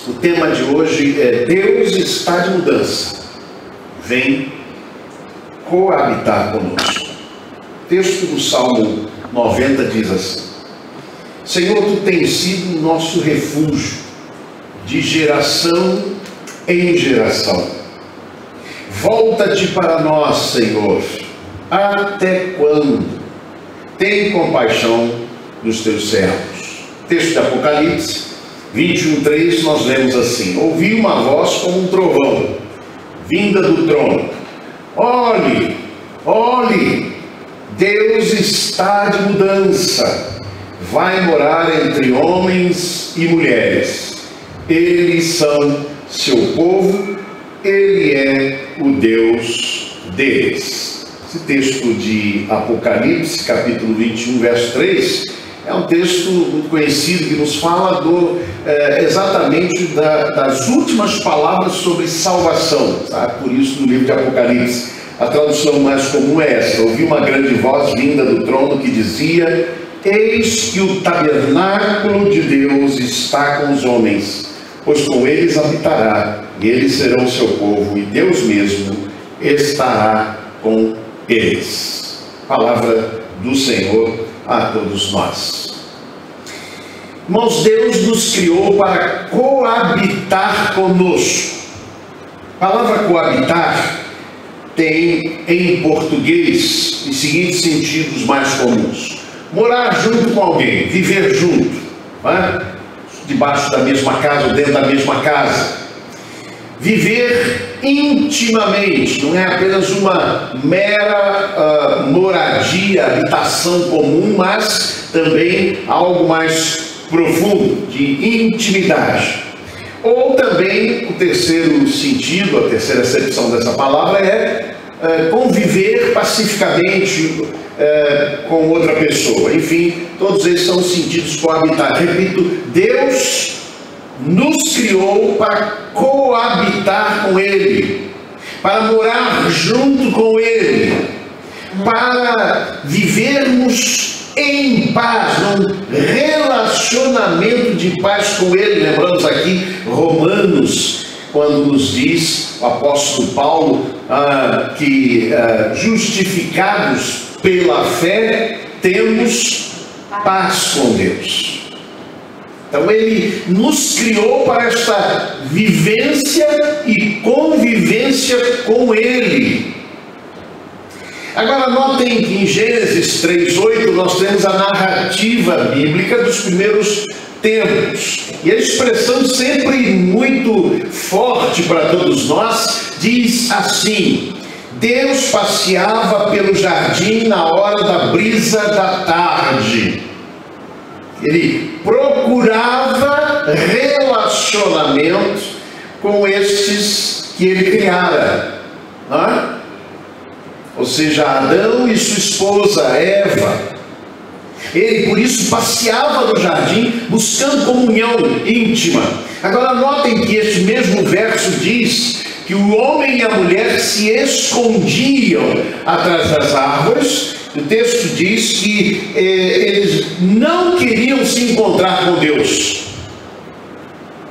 O tema de hoje é Deus está de mudança. Vem coabitar conosco. O texto do Salmo 90 diz assim: Senhor, Tu tens sido nosso refúgio, de geração em geração. Volta-te para nós, Senhor. Até quando? Tem compaixão dos Teus servos. Texto de Apocalipse 21:3, nós lemos assim: ouvi uma voz como um trovão, vinda do trono. Olhe, olhe, Deus está de mudança. Vai morar entre homens e mulheres. Eles são seu povo, Ele é o Deus deles. Esse texto de Apocalipse, capítulo 21, verso 3, é um texto muito conhecido que nos fala exatamente das últimas palavras sobre salvação, sabe? Por isso no livro de Apocalipse a tradução mais comum é esta: ouvi uma grande voz vinda do trono que dizia: eis que o tabernáculo de Deus está com os homens, pois com eles habitará, e eles serão seu povo, e Deus mesmo estará com eles. Palavra do Senhor a todos nós. Irmãos, Deus nos criou para coabitar conosco. A palavra coabitar tem em português os seguintes sentidos mais comuns: morar junto com alguém, viver junto, debaixo da mesma casa ou dentro da mesma casa. Viver intimamente, não é apenas uma mera moradia, habitação comum, mas também algo mais profundo, de intimidade. Ou também, o terceiro sentido, a terceira acepção dessa palavra é conviver pacificamente com outra pessoa. Enfim, todos esses são os sentidos coabitar. Repito, Deus nos criou para coabitar com Ele, para morar junto com Ele, para vivermos em paz, num relacionamento de paz com Ele. Lembramos aqui Romanos, quando nos diz o apóstolo Paulo que justificados pela fé temos paz com Deus. Então Ele nos criou para esta vivência e convivência com Ele. Agora notem que em Gênesis 3:8 nós temos a narrativa bíblica dos primeiros tempos. E a expressão sempre muito forte para todos nós diz assim: Deus passeava pelo jardim na hora da brisa da tarde. Ele procurava relacionamento com estes que Ele criara, ou seja, Adão e sua esposa Eva. Ele por isso passeava no jardim buscando comunhão íntima. Agora notem que este mesmo verso diz que o homem e a mulher se escondiam atrás das árvores. O texto diz que eles não queriam se encontrar com Deus.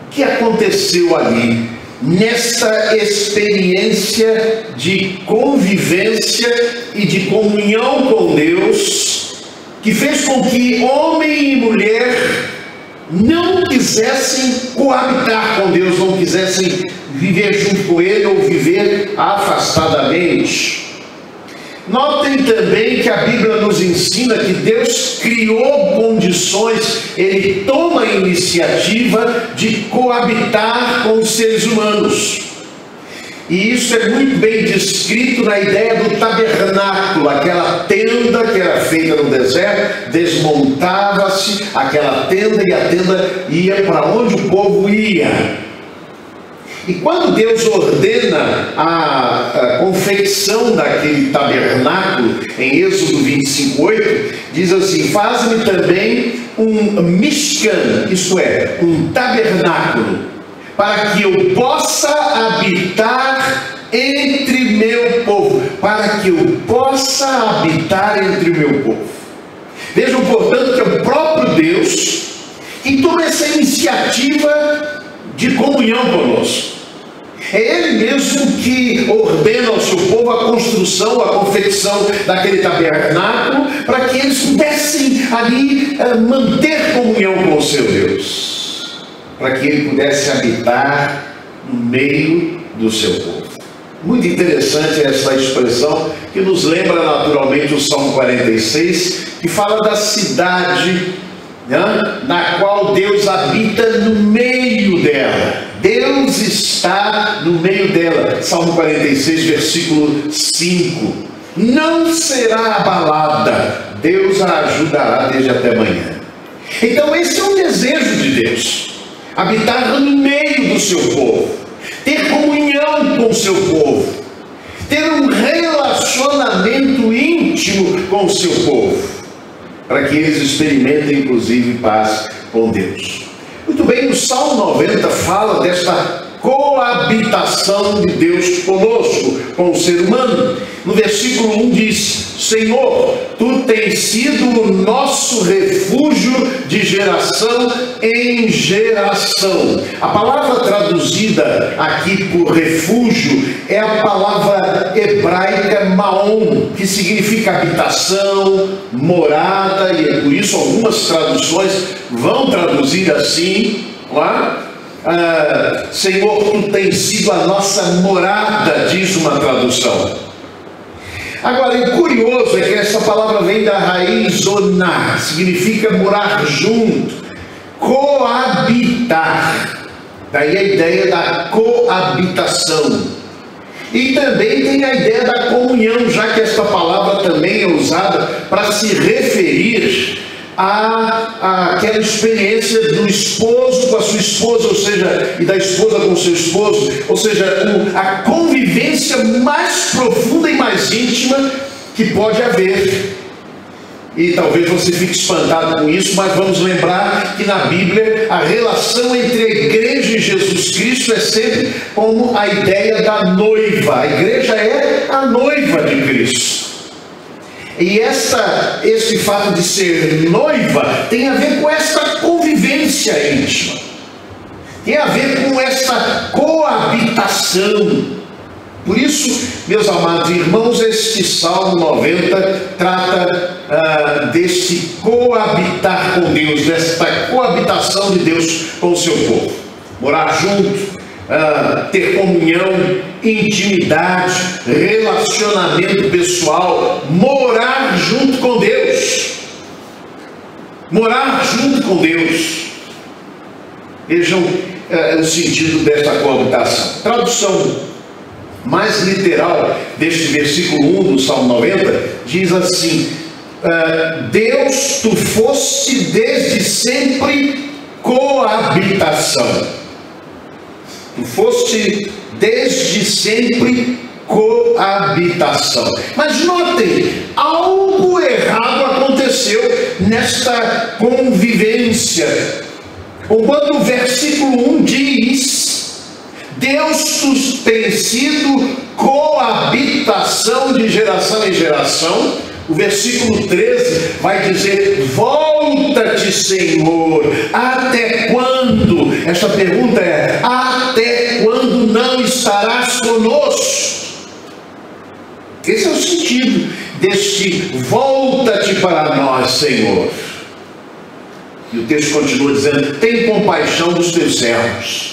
O que aconteceu ali, nessa experiência de convivência e de comunhão com Deus, que fez com que homem e mulher não quisessem coabitar com Deus, não quisessem viver junto com Ele ou viver afastadamente? Notem também que a Bíblia nos ensina que Deus criou condições, Ele toma a iniciativa de coabitar com os seres humanos. E isso é muito bem descrito na ideia do tabernáculo, aquela tenda que era feita no deserto, desmontava-se aquela tenda e a tenda ia para onde o povo ia. E quando Deus ordena a confecção daquele tabernáculo, em Êxodo 25:8, diz assim: faz-me também um mishkan, isto é, um tabernáculo, para que eu possa habitar entre meu povo, para que eu possa habitar entre o meu povo. Vejam, portanto, que é o próprio Deus que toma essa iniciativa de comunhão conosco. É Ele mesmo que ordena ao seu povo a construção, a confecção daquele tabernáculo, para que eles pudessem ali manter comunhão com o seu Deus, para que Ele pudesse habitar no meio do seu povo. Muito interessante essa expressão, que nos lembra naturalmente o Salmo 46, que fala da cidade, né, na qual Deus habita no meio dela. Deus está no meio dela. Salmo 46, versículo 5. Não será abalada, Deus a ajudará desde até amanhã. Então esse é um desejo de Deus, habitar no meio do seu povo, ter comunhão com o seu povo, ter um relacionamento íntimo com o seu povo, para que eles experimentem inclusive paz com Deus. Muito bem, o Salmo 90 fala desta coabitação de Deus conosco, com o ser humano. No versículo 1 diz: Senhor, Tu tens sido o nosso refúgio de geração em geração. A palavra traduzida aqui por refúgio é a palavra hebraica maon, que significa habitação, morada, e é por isso algumas traduções vão traduzir assim, lá. Senhor, Tu tens sido a nossa morada, diz uma tradução. Agora, o curioso é que essa palavra vem da raiz oná, significa morar junto, coabitar. Daí a ideia da coabitação. E também tem a ideia da comunhão, já que esta palavra também é usada para se referir aquela experiência do esposo com a sua esposa, ou seja, e da esposa com o seu esposo, ou seja, a convivência mais profunda e mais íntima que pode haver. E talvez você fique espantado com isso, mas vamos lembrar que na Bíblia a relação entre a igreja e Jesus Cristo é sempre como a ideia da noiva. A igreja é a noiva de Cristo. E esse fato de ser noiva tem a ver com essa convivência íntima, tem a ver com essa coabitação. Por isso, meus amados irmãos, este Salmo 90 trata desse coabitar com Deus, desta coabitação de Deus com o seu povo. Morar junto, ter comunhão, intimidade, relacionamento pessoal, morar junto com Deus. Morar junto com Deus. Vejam o sentido desta coabitação. Tradução mais literal deste versículo 1 do Salmo 90 diz assim: Deus, Tu foste desde sempre coabitação. Tu foste desde sempre coabitação. Mas notem, algo errado aconteceu nesta convivência. Quando o versículo 1 diz: Deus, Tu tens sido coabitação de geração em geração, o versículo 13 vai dizer: volta-te, Senhor, até quando? Esta pergunta é: até quando não estarás conosco? Esse é o sentido deste volta-te para nós, Senhor. E o texto continua dizendo: tem compaixão dos teus servos.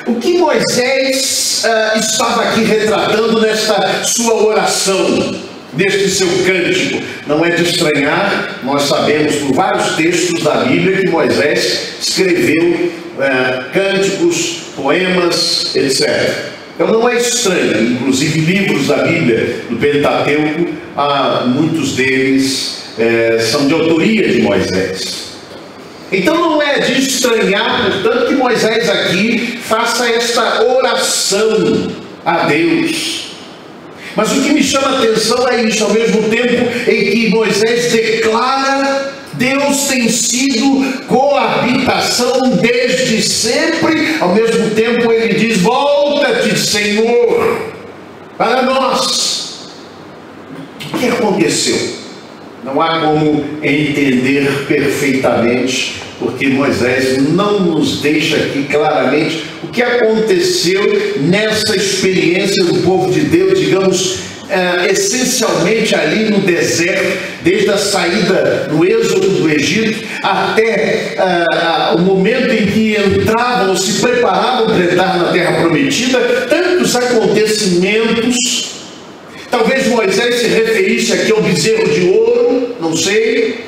O que Moisés estava aqui retratando nesta sua oração, neste seu cântico, não é de estranhar. Nós sabemos por vários textos da Bíblia que Moisés escreveu cânticos, poemas, etc. Então não é estranho. Inclusive livros da Bíblia, do Pentateuco, muitos deles são de autoria de Moisés. Então não é de estranhar, portanto, que Moisés aqui faça esta oração a Deus. Mas o que me chama a atenção é isso: ao mesmo tempo em que Moisés declara, Deus tem sido coabitação desde sempre, ao mesmo tempo ele diz: volta-te, Senhor, para nós. O que aconteceu? Não há como entender perfeitamente, porque Moisés não nos deixa aqui claramente o que aconteceu nessa experiência do povo de Deus, digamos, essencialmente ali no deserto, desde a saída do êxodo do Egito até o momento em que entravam, se preparavam para entrar na terra prometida. Tantos acontecimentos. Talvez Moisés se referisse aqui ao bezerro de ouro, não sei.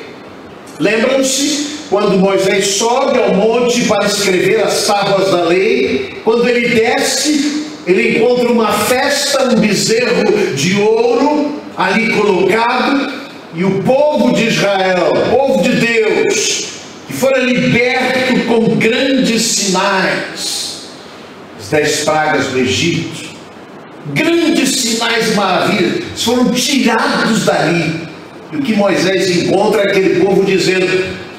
Lembram-se quando Moisés sobe ao monte para escrever as tábuas da lei? Quando ele desce, ele encontra uma festa, um bezerro de ouro ali colocado, e o povo de Israel, o povo de Deus, que fora liberto com grandes sinais, as 10 pragas do Egito, grandes sinais e maravilhas, foram tirados dali. E o que Moisés encontra é aquele povo dizendo: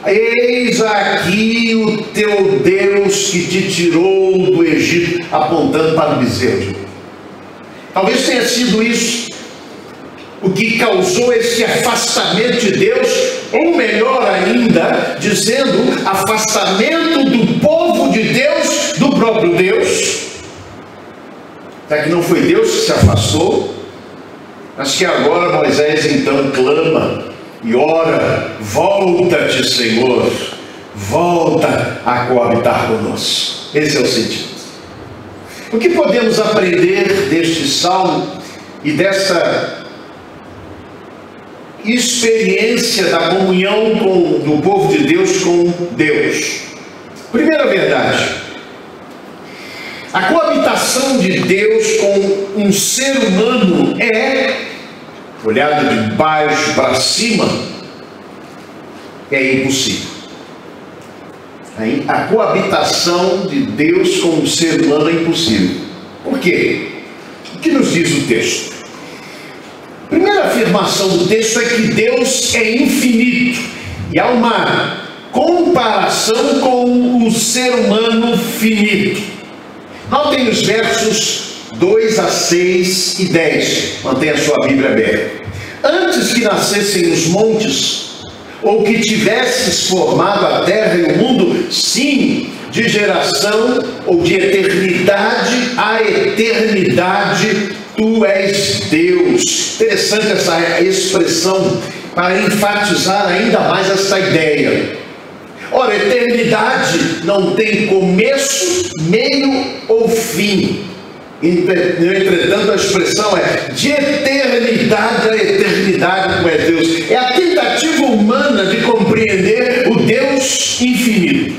eis aqui o teu Deus que te tirou do Egito, apontando para o bezerro. Talvez tenha sido isso o que causou esse afastamento de Deus, ou melhor ainda, dizendo, afastamento do povo de Deus, do próprio Deus. Será que não foi Deus que se afastou? Mas que agora Moisés então clama e ora: volta-te, Senhor, volta a coabitar conosco. Esse é o sentido. O que podemos aprender deste salmo e dessa experiência da comunhão do povo de Deus com Deus? Primeira verdade: a coabitação de Deus com um ser humano olhado de baixo para cima, é impossível. A coabitação de Deus com um ser humano é impossível. Por quê? O que nos diz o texto? A primeira afirmação do texto é que Deus é infinito, e há uma comparação com o ser humano finito. Notem os versos 2 a 6 e 10. Mantenha a sua Bíblia aberta. Antes que nascessem os montes, ou que tivesses formado a terra e o mundo, sim, de geração ou de eternidade a eternidade, tu és Deus. Interessante essa expressão para enfatizar ainda mais essa ideia. Ora, eternidade não tem começo, meio ou fim. Entretanto, a expressão é de eternidade a eternidade, tu és Deus. É a tentativa humana de compreender o Deus infinito.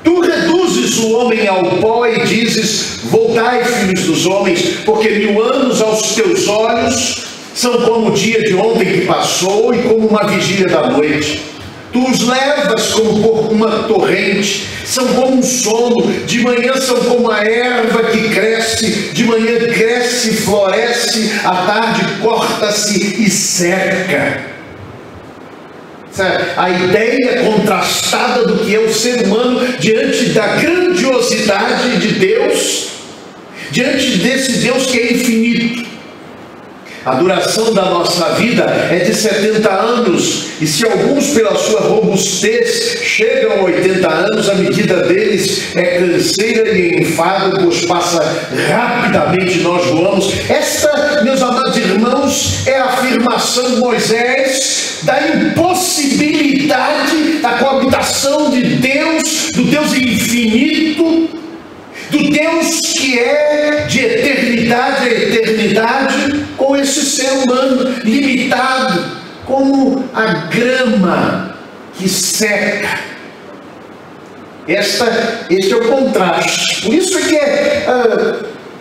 Tu reduzes o homem ao pó e dizes: voltai, filhos dos homens, porque 1000 anos aos teus olhos são como o dia de ontem que passou e como uma vigília da noite. Tu os levas como por uma torrente, são como um sono, de manhã são como a erva que cresce, de manhã cresce e floresce, à tarde corta-se e seca. A ideia contrastada do que é o ser humano diante da grandiosidade de Deus, diante desse Deus que é infinito. A duração da nossa vida é de 70 anos, e se alguns pela sua robustez chegam a 80 anos, a medida deles é canseira e enfado, pois passa rapidamente, nós voamos. Esta, meus amados irmãos, é a afirmação de Moisés da impossibilidade da coabitação de Deus, do Deus infinito, do Deus que é de eternidade a eternidade, com esse ser humano limitado, como a grama que seca. Este é o contraste. Por isso é que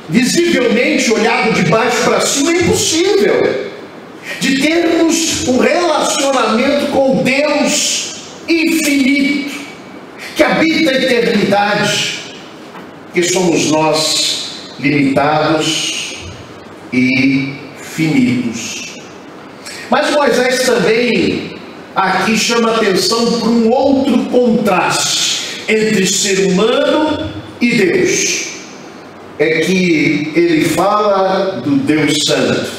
visivelmente, olhado de baixo para cima, é impossível de termos um relacionamento com Deus infinito, que habita a eternidade, que somos nós limitados e finitos. Mas Moisés também aqui chama atenção para um outro contraste entre ser humano e Deus. É que ele fala do Deus Santo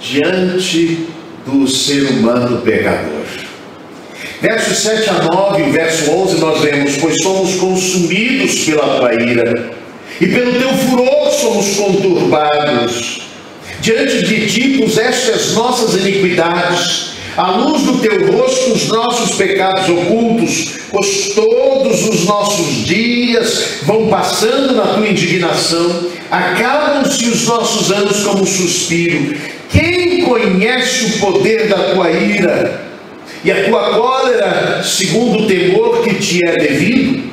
diante do ser humano pecador. Versos 7 a 9 e verso 11 nós vemos: pois somos consumidos pela tua ira, e pelo teu furor somos conturbados. Diante de ti puseste as nossas iniquidades, à luz do teu rosto os nossos pecados ocultos, pois todos os nossos dias vão passando na tua indignação, acabam-se os nossos anos como um suspiro. Quem conhece o poder da tua ira e a tua cólera segundo o temor que te é devido?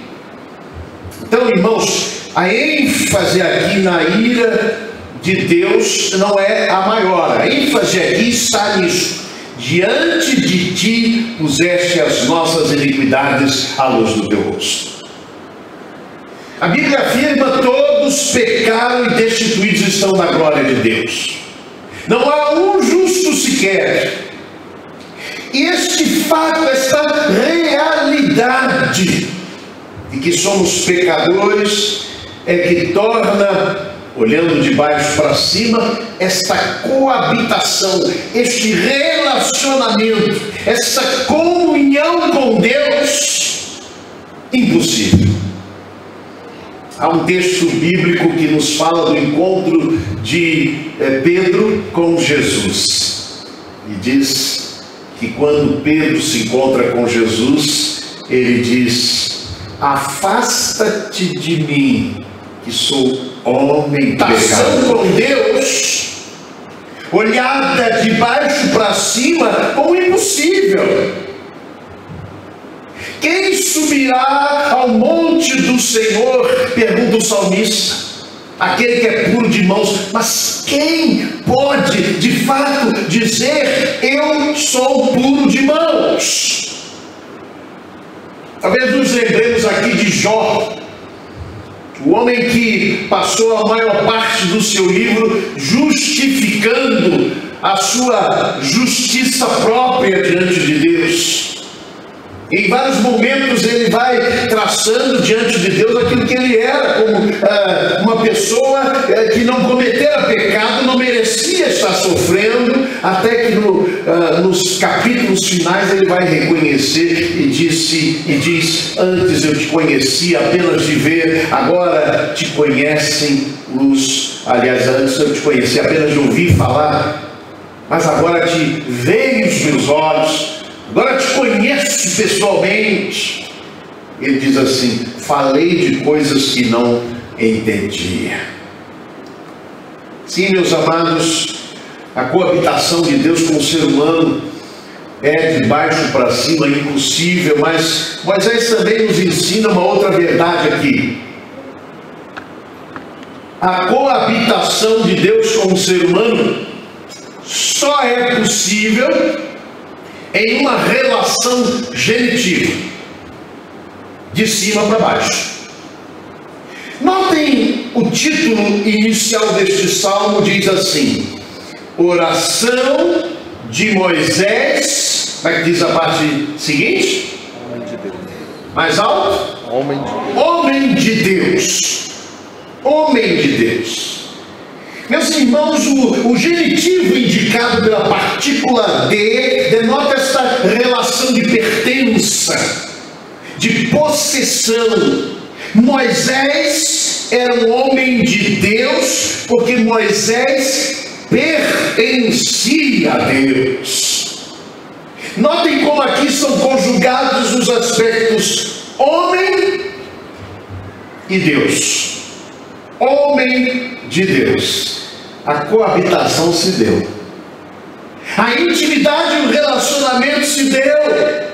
Então, irmãos, a ênfase aqui na ira de Deus não é a maior. A ênfase aqui está nisso: diante de ti puseste as nossas iniquidades à luz do teu rosto. A Bíblia afirma: todos pecaram e destituídos estão da glória de Deus. Não há um justo sequer. E este fato, esta realidade de que somos pecadores, é que torna, olhando de baixo para cima, esta coabitação, este relacionamento, essa comunhão com Deus impossível. Há um texto bíblico que nos fala do encontro de Pedro com Jesus, e diz que quando Pedro se encontra com Jesus, ele diz: afasta-te de mim, que sou homem pecador. Ação com Deus, olhada de baixo para cima, como impossível. Quem subirá ao monte do Senhor? Pergunta o salmista. Aquele que é puro de mãos. Mas quem pode de fato dizer: eu sou puro de mãos? Talvez nos lembremos aqui de Jó, o homem que passou a maior parte do seu livro justificando a sua justiça própria diante de Deus. Em vários momentos ele vai traçando diante de Deus aquilo que ele era, como uma pessoa que não cometera pecado, não merecia estar sofrendo, até que nos capítulos finais ele vai reconhecer e diz: antes eu te conhecia apenas de ver, agora te conhecem aliás, antes eu te conhecia apenas de ouvir falar, mas agora te veem os meus olhos, agora te conheço pessoalmente. Ele diz assim: falei de coisas que não entendia. Sim, meus amados, a coabitação de Deus com o ser humano é de baixo para cima impossível, mas Moisés também nos ensina uma outra verdade aqui. A coabitação de Deus com o ser humano só é possível em uma relação genitiva, de cima para baixo. Notem o título inicial deste salmo, diz assim: oração de Moisés. Como é que diz a parte seguinte? Homem de Deus. Mais alto? Homem de Deus. Homem de Deus. Meus irmãos, o genitivo indicado pela partícula D denota esta relação de pertença, de possessão. Moisés era um homem de Deus, porque Moisés pertencia a Deus. Notem como aqui são conjugados os aspectos homem e Deus. Homem de Deus. A coabitação se deu, a intimidade e o relacionamento se deu.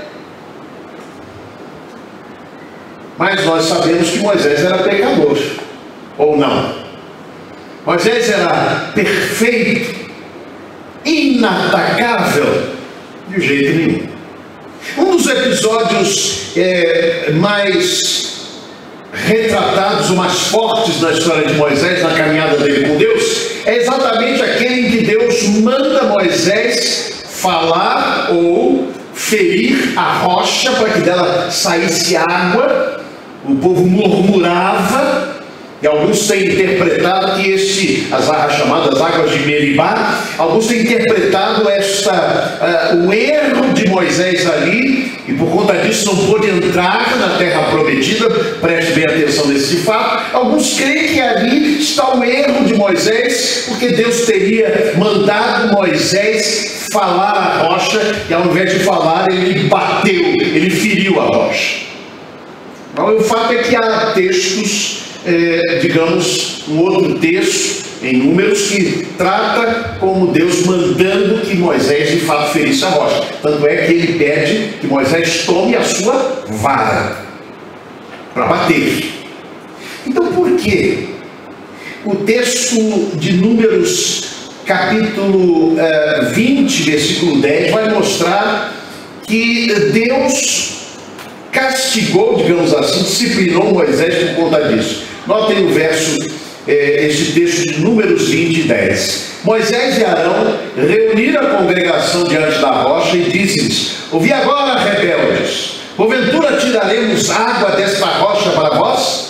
Mas nós sabemos que Moisés era pecador, ou não? Moisés era perfeito, inatacável, de jeito nenhum. Um dos episódios mais retratados, ou mais fortes na história de Moisés, na caminhada dele com Deus, é exatamente aquele em que Deus manda Moisés falar ou ferir a rocha para que dela saísse água. O povo murmurava, E alguns têm interpretado que as chamadas águas de Meribá, alguns têm interpretado o erro de Moisés ali, e por conta disso não pôde entrar na terra prometida. Preste bem atenção nesse fato. Alguns creem que ali está o erro de Moisés, porque Deus teria mandado Moisés falar a rocha, e ao invés de falar, ele bateu, ele feriu a rocha. Então, o fato é que há textos, digamos, um outro texto em Números que trata como Deus mandando que Moisés de fato ferisse a rocha. Tanto é que ele pede que Moisés tome a sua vara para bater. Então, por quê? O texto de Números capítulo 20, versículo 10 vai mostrar que Deus castigou, digamos assim, disciplinou Moisés por conta disso. Notem o verso, este texto de Números 20, 10. Moisés e Arão reuniram a congregação diante da rocha e disse-lhes: ouvi agora, rebeldes, porventura tiraremos água desta rocha para vós?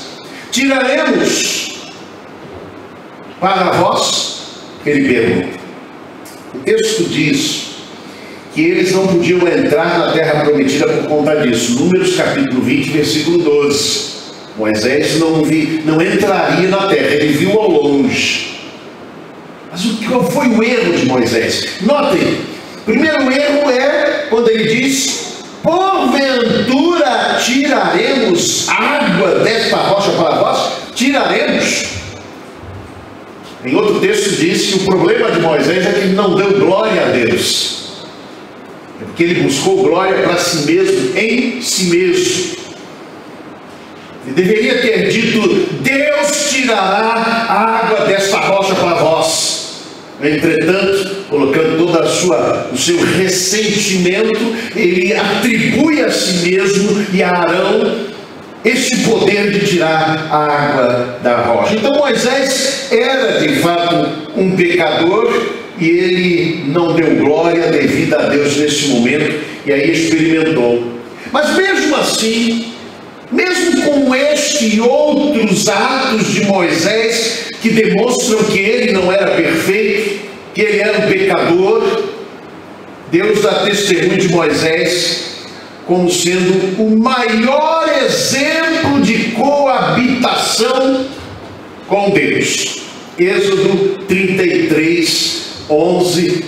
Tiraremos para vós? Ele pergunta. O texto diz que eles não podiam entrar na terra prometida por conta disso. Números capítulo 20, versículo 12. Moisés não entraria na terra, ele viu ao longe. Mas qual foi o erro de Moisés? Notem, o primeiro erro é quando ele diz: porventura tiraremos água desta rocha para vós? Tiraremos. Em outro texto diz que o problema de Moisés é que ele não deu glória a Deus. É porque ele buscou glória para si mesmo, em si mesmo. Ele deveria ter dito: Deus tirará a água desta rocha para vós. Entretanto, colocando todo o seu ressentimento, ele atribui a si mesmo e a Arão esse poder de tirar a água da rocha. Então Moisés era de fato um pecador, e ele não deu glória devida a Deus nesse momento, e aí experimentou. Mas mesmo assim, mesmo com este e outros atos de Moisés que demonstram que ele não era perfeito, que ele era um pecador, Deus dá testemunho de Moisés como sendo o maior exemplo de coabitação com Deus. Êxodo 33, 11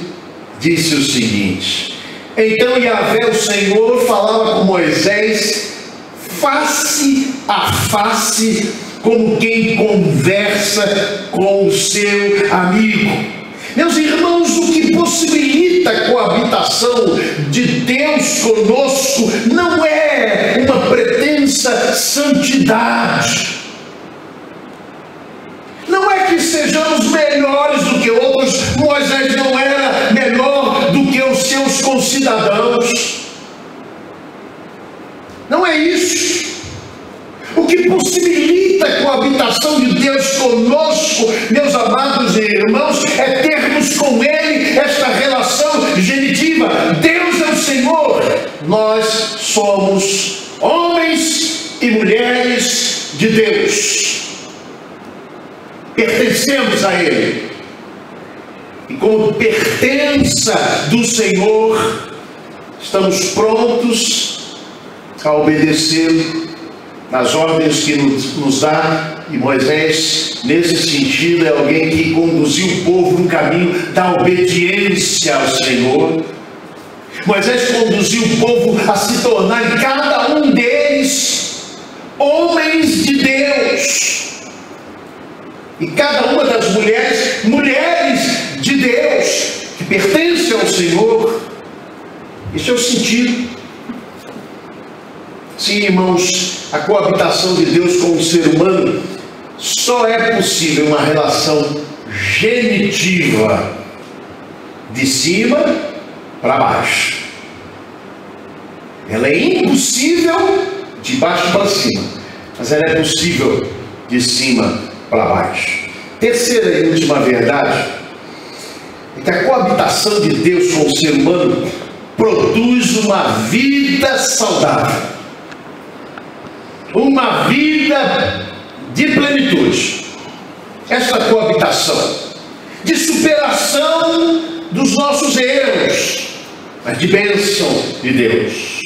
disse o seguinte: então Yahvé, o Senhor, falava com Moisés face a face, como quem conversa com o seu amigo. Meus irmãos, o que possibilita a coabitação de Deus conosco não é uma pretensa santidade, não é que sejamos melhores do que outros. Moisés não era melhor do que os seus concidadãos, não é isso. O que possibilita a coabitação de Deus conosco, meus amados irmãos, é termos com Ele esta relação genitiva. Deus é o Senhor, nós somos homens e mulheres de Deus, pertencemos a Ele, e como pertença do Senhor, estamos prontos a obedecê-lo nas ordens que nos dá. E Moisés, nesse sentido, é alguém que conduziu o povo no caminho da obediência ao Senhor. Moisés conduziu o povo a se tornar, cada um deles, homens de Deus, e cada uma das mulheres, mulheres de Deus, que pertencem ao Senhor. Esse é o sentido. Sim, irmãos, a coabitação de Deus com o ser humano só é possível uma relação genitiva, de cima para baixo. Ela é impossível de baixo para cima, mas ela é possível de cima para baixo. Terceira e última verdade é que a coabitação de Deus com o ser humano produz uma vida saudável, uma vida de plenitude, esta coabitação, de superação dos nossos erros, mas de bênção de Deus.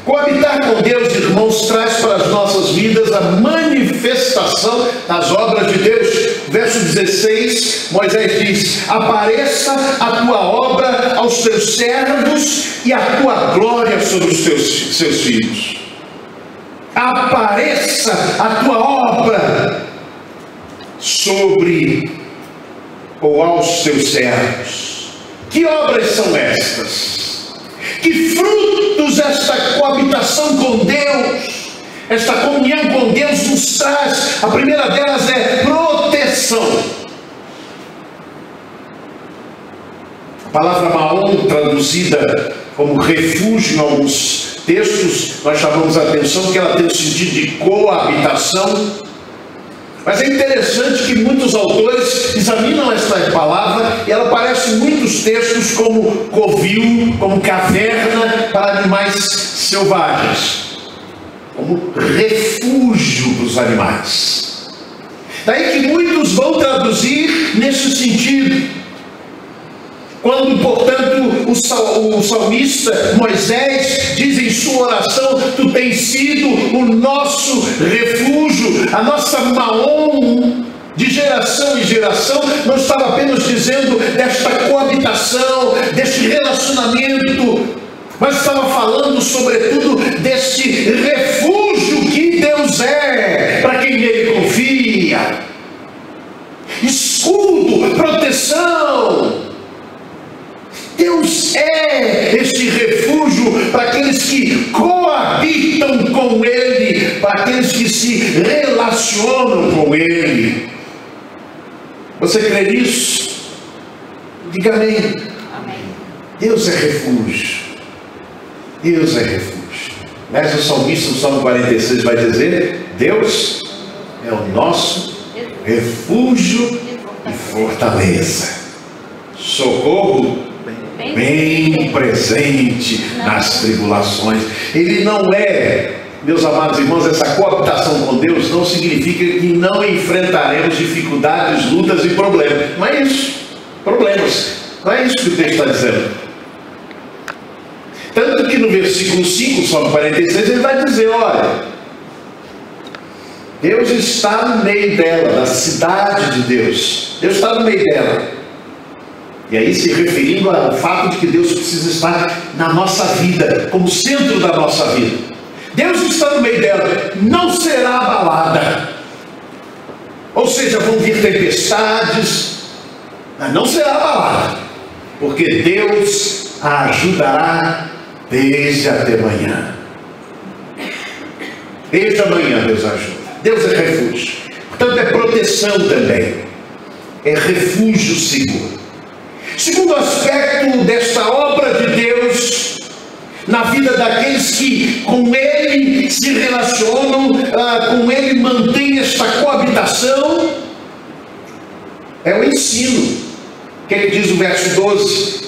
Coabitar com Deus, irmãos, traz para as nossas vidas a manifestação das obras de Deus. Verso 16, Moisés diz: apareça a tua obra aos teus servos e a tua glória sobre os seus filhos. Apareça a tua obra sobre ou aos teus servos. Que obras são estas? Que frutos esta coabitação com Deus, esta comunhão com Deus nos traz? A primeira delas é proteção. A palavra Maom, traduzida como refúgio em alguns textos, nós chamamos a atenção que ela tem o sentido de coabitação. Mas é interessante que muitos autores examinam esta palavra e ela aparece em muitos textos como covil, como caverna para animais selvagens, como refúgio dos animais. Daí que muitos vão traduzir nesse sentido. Quando, portanto, o salmista Moisés diz em sua oração: tu tens sido o nosso refúgio, a nossa Maom, de geração em geração, não estava apenas dizendo desta coabitação, deste relacionamento, mas estava falando sobretudo deste refúgio que Deus é para quem nele confia. Escudo, proteção. Deus é este refúgio para aqueles que coabitam com Ele, para aqueles que se relacionam com Ele. Você crê nisso? Diga amém. Amém. Deus é refúgio. Deus é refúgio. Mas o salmista no Salmo 46 vai dizer: Deus é o nosso refúgio e fortaleza, socorro bem presente nas tribulações. Ele não é, meus amados irmãos, essa coabitação com Deus não significa que não enfrentaremos dificuldades, lutas e problemas. Não é isso, problemas. Não é isso que o texto está dizendo. Tanto que no versículo 5, Salmo 46, ele vai dizer: olha, Deus está no meio dela, da cidade de Deus. Deus está no meio dela. E aí se referindo ao fato de que Deus precisa estar na nossa vida, como centro da nossa vida. Deus está no meio dela, não será abalada. Ou seja, vão vir tempestades, mas não será abalada, porque Deus a ajudará desde até amanhã. Desde amanhã Deus ajuda. Deus é refúgio. Portanto, é proteção também. É refúgio seguro. Segundo aspecto desta obra de Deus na vida daqueles que com Ele se relacionam, com Ele mantém esta coabitação, é o ensino. O que diz o verso 12?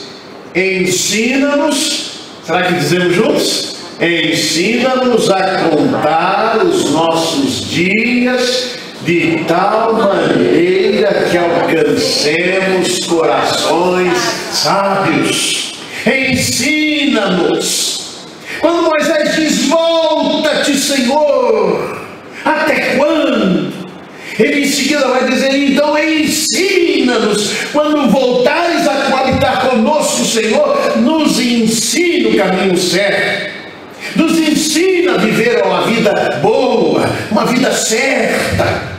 Ensina-nos, será que dizemos juntos? Ensina-nos a contar os nossos dias de tal maneira que alcancemos corações sábios. Ensina-nos. Quando Moisés diz: volta-te, Senhor, até quando? Ele em seguida vai dizer: então ensina-nos. Quando voltares a coabitar conosco, Senhor, nos ensina o caminho certo. Nos ensina a viver uma vida boa, uma vida certa,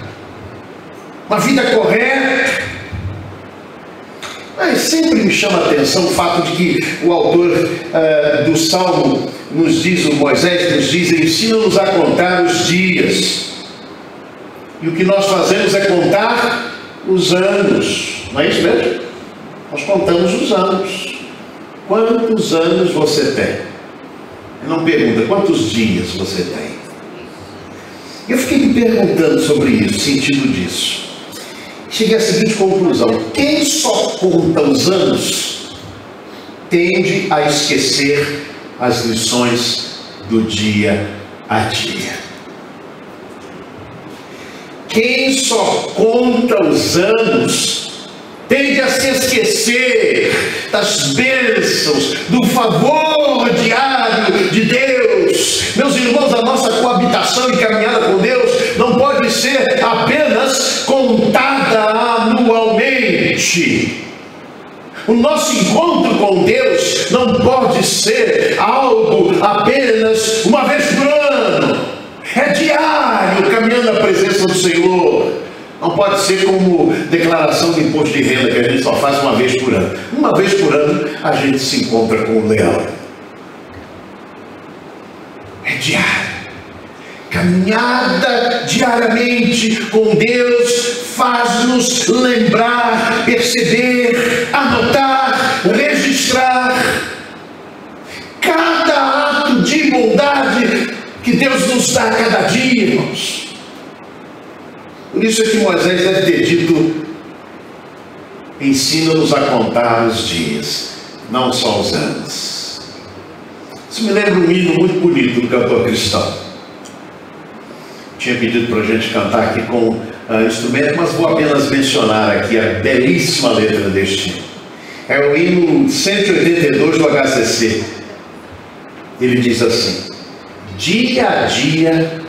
uma vida correta. Mas sempre me chama a atenção o fato de que o autor do Salmo nos diz, o Moisés nos diz: ensina-nos a contar os dias. E o que nós fazemos é contar os anos, não é isso mesmo? Nós contamos os anos. Quantos anos você tem? Ele não pergunta quantos dias você tem. Eu fiquei me perguntando sobre isso, o sentido disso. Cheguei à seguinte conclusão: quem só conta os anos tende a esquecer as lições do dia a dia. Quem só conta os anos tende a se esquecer das bênçãos, do favor diário de Deus. Meus irmãos, a nossa coabitação e caminhada com Deus não pode ser apenas contada anualmente. O nosso encontro com Deus não pode ser algo apenas uma vez por ano. É diário, caminhando na presença do Senhor. Não pode ser como declaração de imposto de renda, que a gente só faz uma vez por ano. Uma vez por ano a gente se encontra com o leão. É diário. Caminhada diariamente com Deus faz-nos lembrar, perceber, anotar, registrar cada ato de bondade que Deus nos dá a cada dia, irmãos. Por isso é que Moisés deve ter dito: ensina-nos a contar os dias, não só os anos. Isso me lembra um hino muito bonito do cantor cristão. Tinha pedido para a gente cantar aqui com instrumento, mas vou apenas mencionar aqui a belíssima letra deste hino. É o hino 182 do HCC. Ele diz assim: dia a dia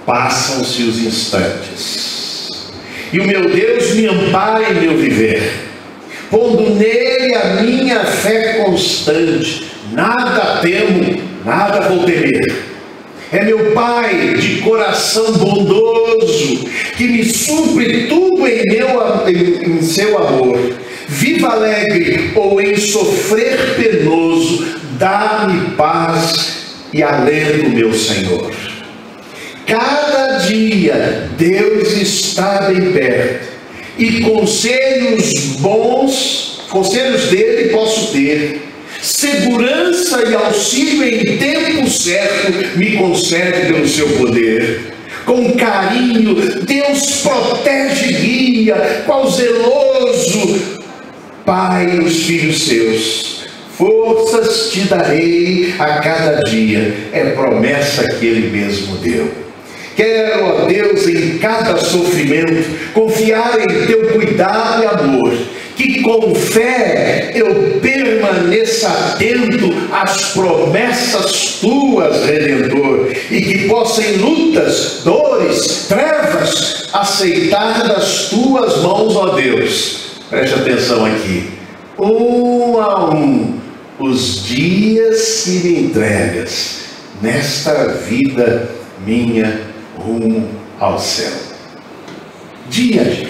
passam-se os instantes, e o meu Deus me ampara em meu viver, pondo nele a minha fé constante. Nada temo, nada vou temer. É meu Pai de coração bondoso, que me supre tudo em seu amor. Viva alegre ou em sofrer penoso, dá-me paz e alento, meu Senhor. Cada dia Deus está bem perto, e conselhos bons, conselhos dele posso ter. Segurança e auxílio em tempo certo me concede pelo seu poder. Com carinho Deus protege e guia, qual zeloso Pai os filhos seus. Forças te darei a cada dia, é promessa que ele mesmo deu. Quero, ó Deus, em cada sofrimento confiar em teu cuidado e amor, que com fé eu permaneça atento às promessas tuas, Redentor, e que possa em lutas, dores, trevas, aceitar das tuas mãos, ó Deus. Preste atenção aqui. Um a um, os dias que me entregas nesta vida minha rumo ao céu. Dia a dia,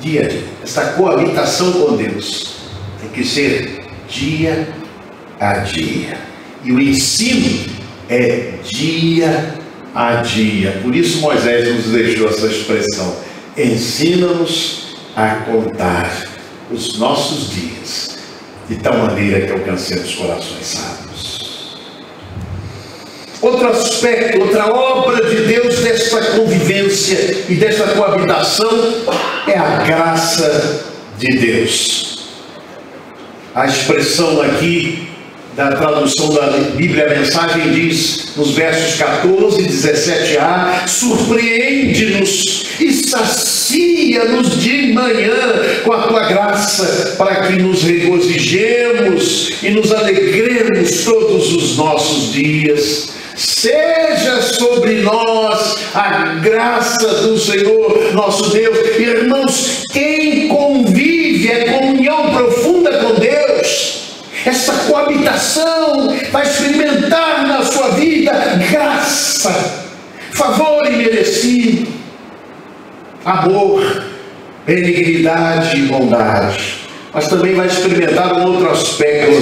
dia a dia. Esta coabitação com Deus tem que ser dia a dia. E o ensino é dia a dia. Por isso Moisés nos deixou essa expressão: ensina-nos a contar os nossos dias, de tal maneira que alcancemos corações sábios. Outro aspecto, outra obra de Deus desta convivência e desta coabitação é a graça de Deus. A expressão aqui da tradução da Bíblia, a Mensagem, diz nos versos 14 e 17a: surpreende-nos e sacia-nos de manhã com a tua graça, para que nos regozijemos e nos alegremos todos os nossos dias. Seja sobre nós a graça do Senhor nosso Deus. Irmãos, quem convive a comunhão profunda com Deus, essa coabitação, vai experimentar na sua vida graça, favor imerecido, amor, benignidade e bondade. Mas também vai experimentar um outro aspecto.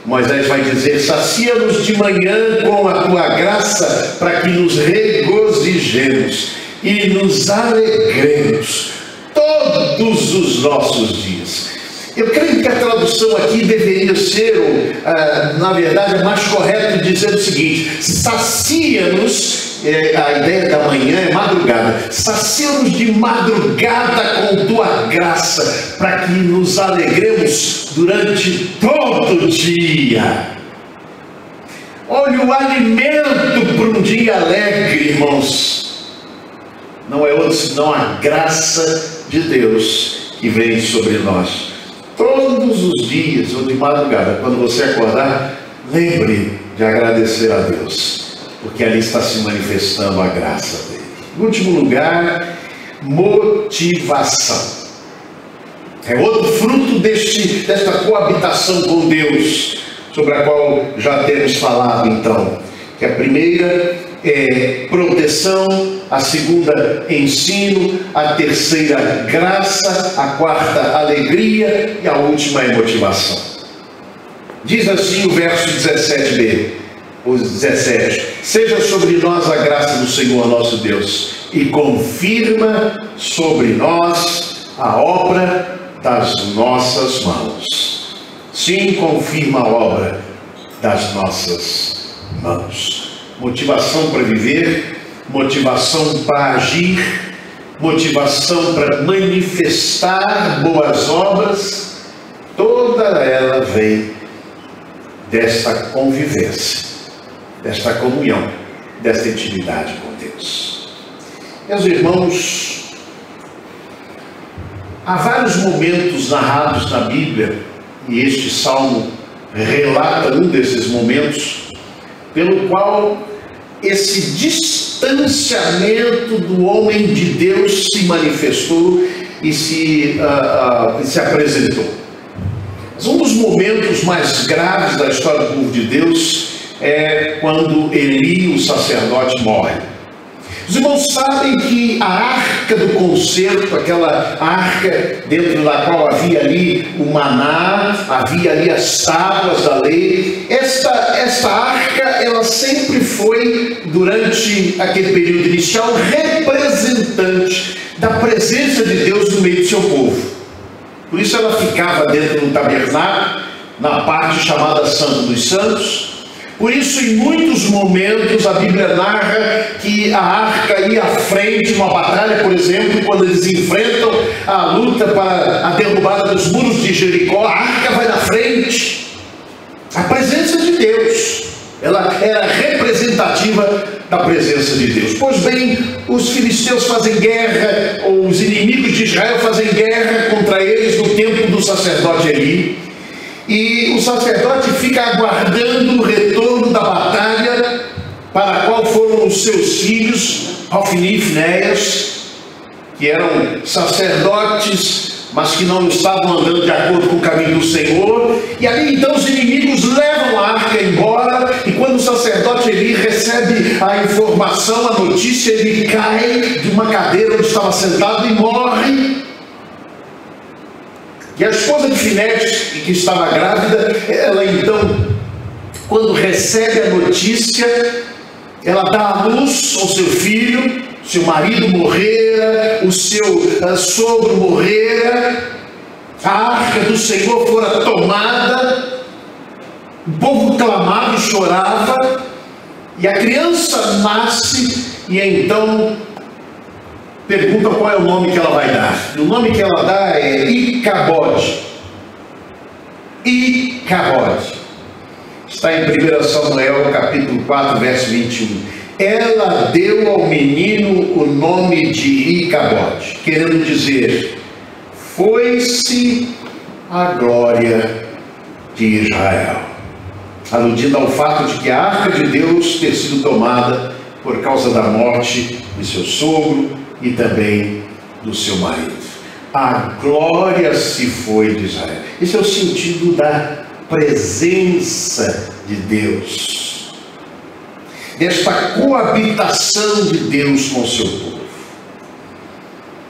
Moisés vai dizer: sacia-nos de manhã com a tua graça, para que nos regozijemos e nos alegremos todos os nossos dias. Eu creio que a tradução aqui deveria ser, na verdade, é mais correto dizer o seguinte: sacia-nos. A ideia da manhã é madrugada. Sacia-nos de madrugada com tua graça, para que nos alegremos durante todo o dia. Olha o alimento para um dia alegre, irmãos. não é outro senão a graça de Deus que vem sobre nós. Todos os dias ou de madrugada, quando você acordar, lembre de agradecer a Deus, porque ali está se manifestando a graça dele. Em último lugar, motivação. É outro fruto desta coabitação com Deus, sobre a qual já temos falado então. Que a primeira é proteção, a segunda ensino, a terceira graça, a quarta alegria e a última é motivação. Diz assim o verso 17b, o 17: seja sobre nós a graça do Senhor nosso Deus e confirma sobre nós a obra das nossas mãos. Sim, confirma a obra das nossas mãos. Motivação para viver, motivação para agir, motivação para manifestar boas obras, toda ela vem desta convivência, desta comunhão, desta intimidade com Deus. Meus irmãos, há vários momentos narrados na Bíblia, e este salmo relata um desses momentos, pelo qual esse distanciamento do homem de Deus se manifestou e se apresentou. Mas um dos momentos mais graves da história do povo de Deus é quando Eli, o sacerdote, morre. Os irmãos sabem que a arca do concerto, aquela arca dentro da qual havia ali o maná, havia ali as tábuas da lei, esta arca, ela sempre foi, durante aquele período inicial, representante da presença de Deus no meio do seu povo. Por isso ela ficava dentro do tabernáculo, na parte chamada Santo dos Santos. Por isso, em muitos momentos, a Bíblia narra que a arca ia à frente numa batalha, por exemplo, quando eles enfrentam a luta para a derrubada dos muros de Jericó, a arca vai na frente. A presença de Deus, ela era representativa da presença de Deus. Pois bem, os filisteus fazem guerra, ou os inimigos de Israel fazem guerra contra eles no tempo do sacerdote Eli. E o sacerdote fica aguardando o retorno da batalha, para a qual foram os seus filhos, Hofni e Finéias, que eram sacerdotes, mas que não estavam andando de acordo com o caminho do Senhor. E ali então os inimigos levam a arca embora, e quando o sacerdote Eli recebe a informação, a notícia, ele cai de uma cadeira onde estava sentado e morre. E a esposa de Finéias, que estava grávida, ela então, quando recebe a notícia, ela dá à luz ao seu filho, seu marido morrera, o seu sogro morrera, a arca do Senhor fora tomada, o povo clamava e chorava, e a criança nasce, e então pergunta qual é o nome que ela vai dar. O nome que ela dá é Icabode. Icabode. Está em 1 Samuel, capítulo 4, verso 21. Ela deu ao menino o nome de Icabode, querendo dizer: foi-se a glória de Israel. Aludindo ao fato de que a arca de Deus ter sido tomada por causa da morte de seu sogro e também do seu marido. A glória se foi de Israel. Esse é o sentido da presença de Deus, desta coabitação de Deus com o seu povo.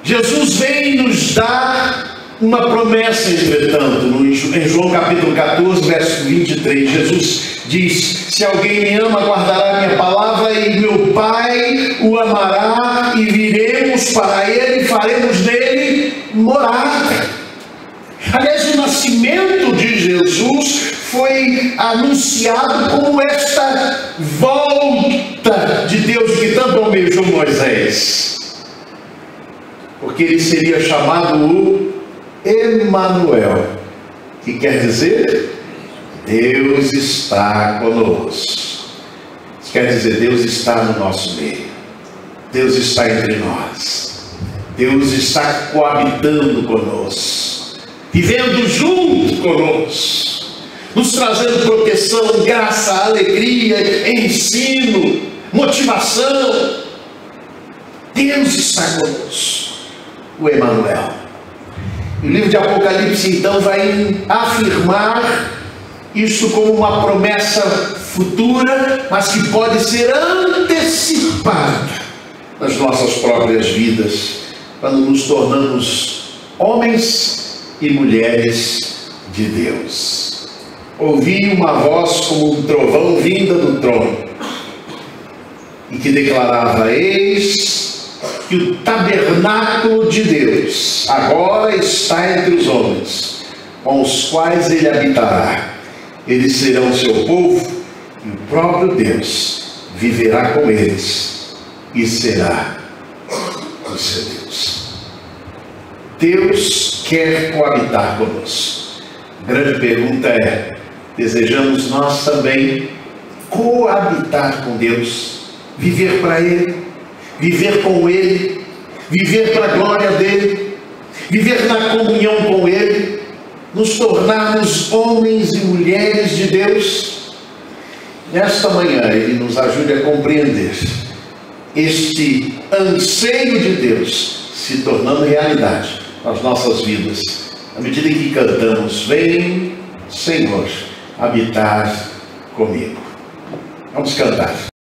Jesus vem nos dar uma promessa, entretanto, em João capítulo 14, verso 23, Jesus diz: se alguém me ama, guardará minha palavra, e meu Pai o amará, e viremos para ele e faremos nele morada. Aliás, o nascimento de Jesus foi anunciado como esta volta de Deus que tanto almejou Moisés, porque ele seria chamado o Emanuel, que quer dizer Deus está conosco. Isso quer dizer Deus está no nosso meio. Deus está entre nós. Deus está coabitando conosco, vivendo junto conosco, nos trazendo proteção, graça, alegria, ensino, motivação. Deus está conosco, o Emanuel. O livro de Apocalipse então vai afirmar isso como uma promessa futura, mas que pode ser antecipada nas nossas próprias vidas, quando nos tornamos homens e mulheres de Deus. Ouvi uma voz como um trovão vinda do trono, e que declarava: eis que o tabernáculo de Deus agora está entre os homens, com os quais ele habitará. Eles serão seu povo, e o próprio Deus viverá com eles e será o seu Deus. Deus quer coabitar conosco. A grande pergunta é: desejamos nós também coabitar com Deus, viver para Ele, viver com Ele, viver para a glória dEle, viver na comunhão com Ele, nos tornarmos homens e mulheres de Deus? Nesta manhã Ele nos ajude a compreender este anseio de Deus se tornando realidade nas nossas vidas, à medida em que cantamos: vem, Senhor, habitar comigo. Vamos cantar.